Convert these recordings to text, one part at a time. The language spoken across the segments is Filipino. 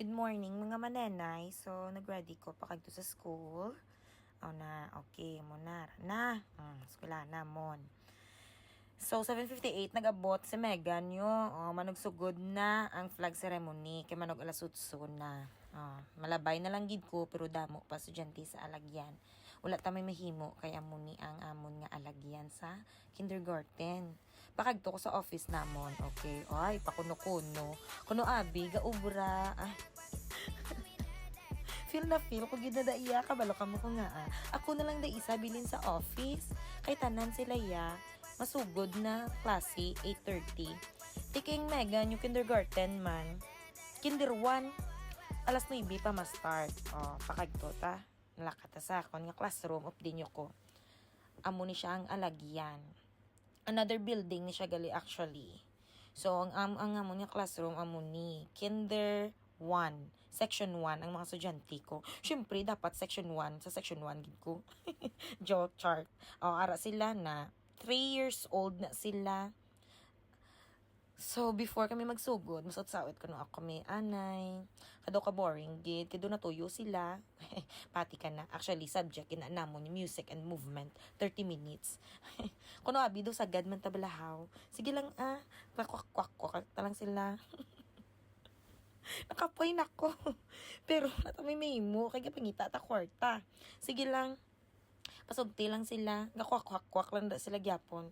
Good morning mga manenay. So, nag-ready ko pa kagto sa school. O na, okay, mo na. Eskwela na, mon. So, 7:58, nag-abot si Megan yo. Managsugod na ang flag ceremony. Kaya manog alasutso na. Malabay na lang gid ko, pero damo pa estudyante sa alagyan. Wala ta may mahimo, kaya muni ang amon nga alagyan sa kindergarten. Pakagto ko sa office namon, okay? Ay, pakuno-kuno. Kuno abi, gaubra. Feel ko gid na iya kabalo ka mo ko nga. Ako na lang da isa bilin sa office. Kay tanan sila ya. Masugod na klase 8:30. Tiking Megan yung kindergarten man. Kinder 1 alas 9 pa ma-start. Pakagto ta. Nalakata sa akon nga classroom of dinyo ko. Amo ni siya ang alagyan. Another building ni siya gali actually. So ang amo niya classroom amo ni Kinder 1, Section 1 ang mga estudyante ko. Syempre, dapat Section 1. Sa Section 1 gid ko. Joke chart. Ara sila na 3 years old na sila. So, before kami magsugod, masot-sawit ko nung ako kami, anay. Kado ka boring, gid. Kado natuyo sila. Pati ka na. Actually, subject, inanamon yung music and movement. 30 minutes. Kuno abi do sagad man tabalahaw. Sige lang, Kwak-kwak lang sila. Nakapoy na ko. Pero, natamay mo. Kaya pangita ta kwarta. Sige lang. Pasugti lang sila. Gakwak-kwak lang da sila gyapon.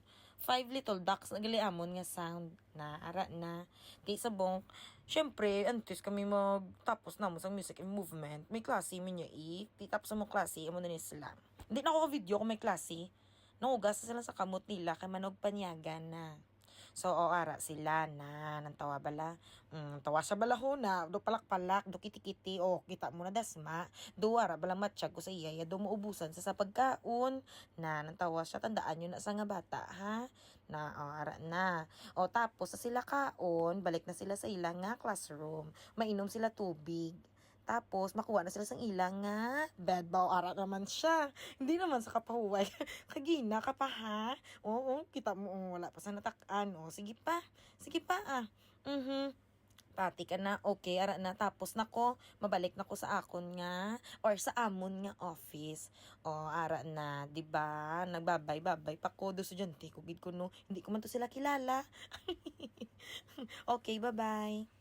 5 little ducks nagaliamon nga sound na ara na. Di sabong, syempre, antes kami magtapos na mo sa music and movement. May klase minya Di tapos mo klase, amo na ni sila. Hindi na ako video kung may klase. Nangugas sila sa kamot nila kay manog panyagan na. So, ara sila na nantawa bala. Tawa sa balaho na, do palak-palak, do kiti-kiti, kita mo na dasma. Do ara bala matsyag ko sa iya, do muubusan sa pagkaon na nantawa siya. Tandaan yun na sa nga bata, ha? Na, ara na. Tapos sa sila kaon, balik na sila sa ilang nga classroom. Mainom sila tubig. Tapos, makuha na sila sang ilang nga bed bow. Ara naman siya. Hindi naman sa kapahuway. Kagina ka pa, ha? Oo, kita mo, wala pa sa natakan. Sige pa, Pati ka na, okay, ara na. Tapos nako, mabalik na ko sa akon nga, or sa amon nga office. Ara na, diba? Nagbabay-babay pa ko, do estudyante ko, gid ko no. Hindi ko man to sila kilala. Okay, bye-bye.